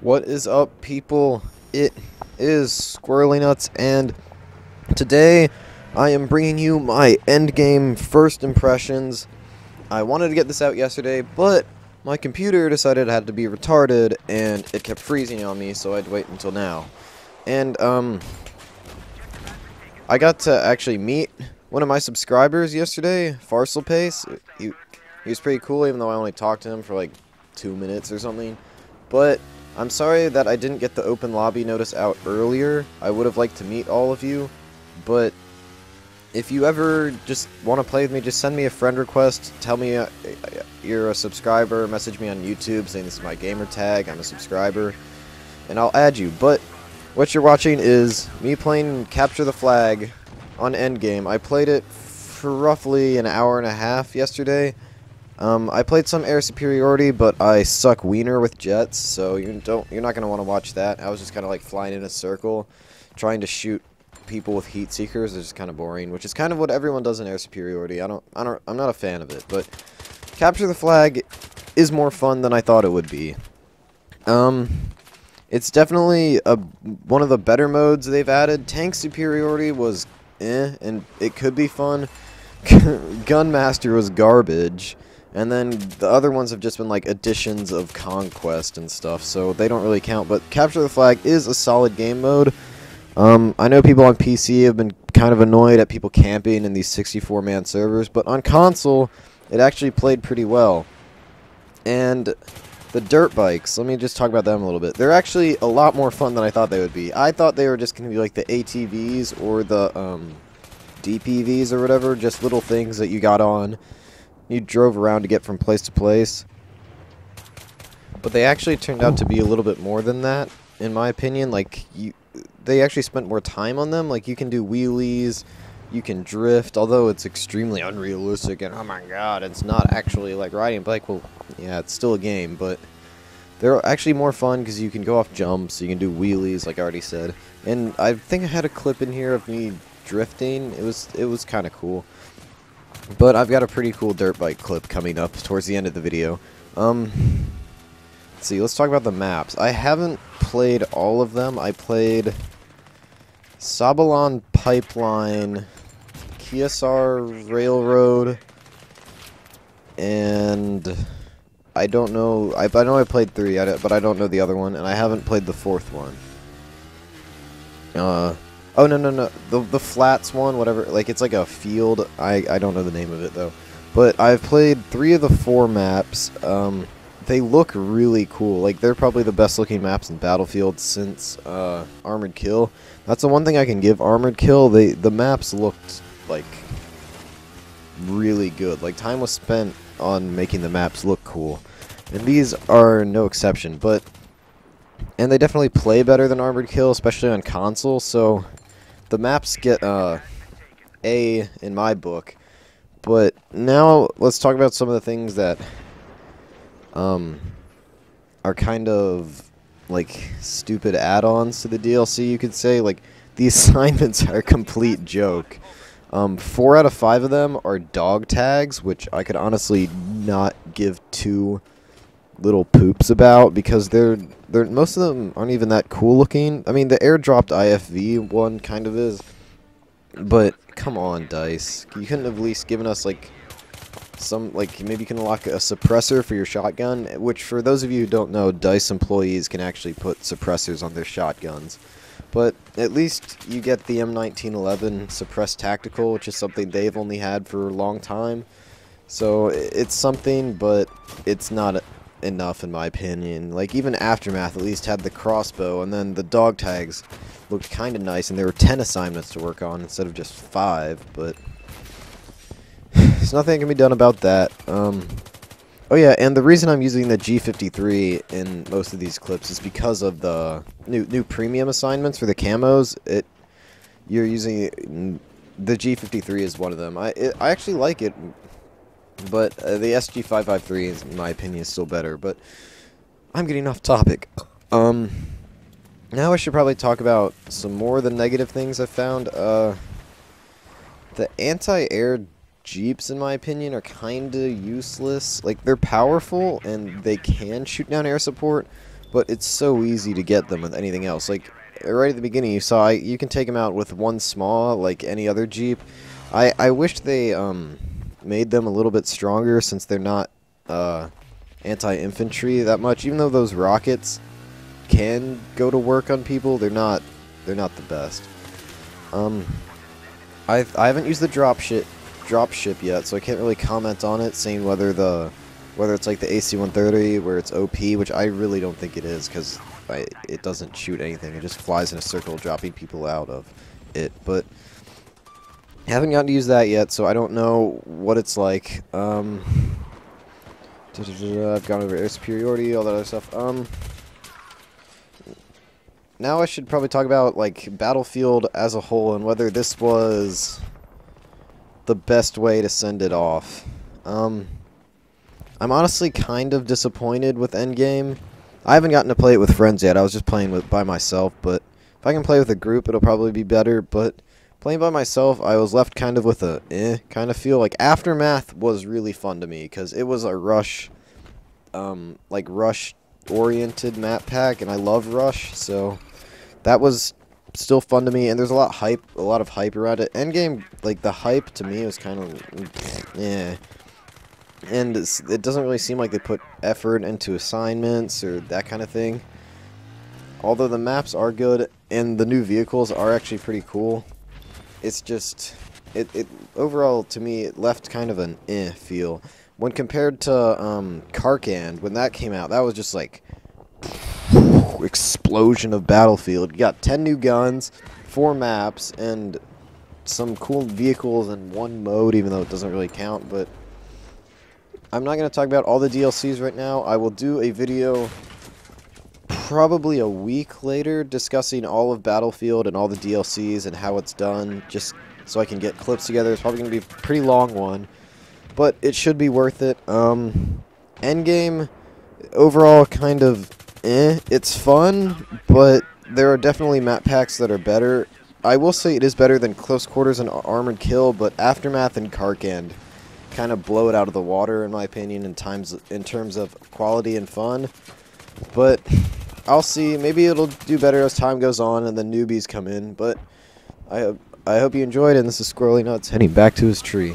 What is up, people? It is Squirrely Nuts, and today I am bringing you my Endgame first impressions. I wanted to get this out yesterday, but my computer decided it had to be retarded, and it kept freezing on me, so I'd wait until now. And, I got to actually meet one of my subscribers yesterday, Farsal Pace. He was pretty cool, even though I only talked to him for like 2 minutes or something. But I'm sorry that I didn't get the open lobby notice out earlier. I would have liked to meet all of you, but if you ever just want to play with me, just send me a friend request. Tell me you're a subscriber. Message me on YouTube saying this is my gamer tag. I'm a subscriber, and I'll add you. But what you're watching is me playing Capture the Flag on Endgame. I played it for roughly an hour and a half yesterday. I played some air superiority, but I suck wiener with jets, so you're not gonna want to watch that. I was just kind of like flying in a circle, trying to shoot people with heat seekers. It's just kind of boring, which is kind of what everyone does in air superiority. I'm not a fan of it, but Capture the Flag is more fun than I thought it would be. It's definitely one of the better modes they've added. Tank superiority was and it could be fun. Gunmaster was garbage. And then the other ones have just been like additions of Conquest and stuff, so they don't really count. But Capture the Flag is a solid game mode. I know people on PC have been kind of annoyed at people camping in these 64-man servers, but on console, it actually played pretty well. And the dirt bikes, let me just talk about them a little bit. They're actually a lot more fun than I thought they would be. I thought they were just going to be like the ATVs or the DPVs or whatever, just little things that you got on. You drove around to get from place to place. But they actually turned out to be a little bit more than that, in my opinion. Like, they actually spent more time on them. Like, you can do wheelies, you can drift, although it's extremely unrealistic, and oh my god, it's not actually like riding a bike. Well, yeah, it's still a game, but they're actually more fun because you can go off jumps, you can do wheelies, like I already said. And I think I had a clip in here of me drifting. It was kind of cool. But I've got a pretty cool dirt bike clip coming up towards the end of the video. Let's see, let's talk about the maps. I haven't played all of them. I played Sabalon Pipeline, Kiasar Railroad, and I don't know. I know I played 3, but I don't know the other one, and I haven't played the 4th one. Oh, no. The flats one, whatever. Like, it's like a field. I don't know the name of it, though. But I've played 3 of the 4 maps. They look really cool. Like, they're probably the best looking maps in Battlefield since Armored Kill. That's the one thing I can give Armored Kill. The maps looked, like, really good. Like, time was spent on making the maps look cool. And these are no exception. And they definitely play better than Armored Kill, especially on console, so the maps get A in my book. But now let's talk about some of the things that are kind of like stupid add-ons to the DLC, you could say. Like, the assignments are a complete joke. 4 out of 5 of them are dog tags, which I could honestly not give 2 little poops about, because they're most of them aren't even that cool looking. I mean, the airdropped IFV one kind of is, but come on, DICE, you couldn't have at least given us like some, like, maybe you can unlock a suppressor for your shotgun, which for those of you who don't know, DICE employees can actually put suppressors on their shotguns. But at least you get the M1911 suppressed tactical, which is something they've only had for a long time. So it's something, but it's not enough in my opinion. Like, even Aftermath at least had the crossbow, and then the dog tags looked kind of nice, and there were 10 assignments to work on instead of just 5, but there's nothing that can be done about that. Oh yeah, and the reason I'm using the G53 in most of these clips is because of the new premium assignments for the camos. You're using the G53 is one of them. I actually like it. But the SG553, is, in my opinion, is still better. But I'm getting off topic. Now I should probably talk about some more of the negative things I've found. The anti-air Jeeps, in my opinion, are kind of useless. Like, they're powerful, and they can shoot down air support, but it's so easy to get them with anything else. Like, right at the beginning, you saw you can take them out with one small, like any other Jeep. I wish they made them a little bit stronger, since they're not anti-infantry that much. Even though those rockets can go to work on people, they're not the best. I haven't used the drop ship yet, so I can't really comment on it, saying whether it's like the AC-130 where it's OP, which I really don't think it is, because it doesn't shoot anything. It just flies in a circle, dropping people out of it. But I haven't gotten to use that yet, so I don't know what it's like. I've gone over air superiority, all that other stuff. Now I should probably talk about, like, Battlefield as a whole and whether this was the best way to send it off. I'm honestly kind of disappointed with Endgame. I haven't gotten to play it with friends yet. I was just playing by myself, but if I can play with a group, it'll probably be better. But playing by myself, I was left kind of with a kind of feel. Like, Aftermath was really fun to me because it was a rush, like rush-oriented map pack, and I love Rush, so that was still fun to me. And there's a lot of hype around it. Endgame, like, the hype to me was kind of and it doesn't really seem like they put effort into assignments or that kind of thing. Although the maps are good and the new vehicles are actually pretty cool, it's just it overall to me it left kind of an feel when compared to Karkand. When that came out, that was just like explosion of Battlefield. You got 10 new guns, 4 maps, and some cool vehicles in one mode, even though it doesn't really count. But I'm not going to talk about all the DLCs right now. I will do a video probably a week later discussing all of Battlefield and all the DLCs and how it's done, just so I can get clips together. It's probably going to be a pretty long one, but it should be worth it. Endgame, overall, kind of it's fun, but there are definitely map packs that are better. I will say it is better than Close Quarters and Armored Kill, but Aftermath and Karkand kind of blow it out of the water, in my opinion, in terms of quality and fun. But I'll see. Maybe it'll do better as time goes on and the newbies come in. But I hope you enjoyed, and this is Squirrely Nuts heading back to his tree.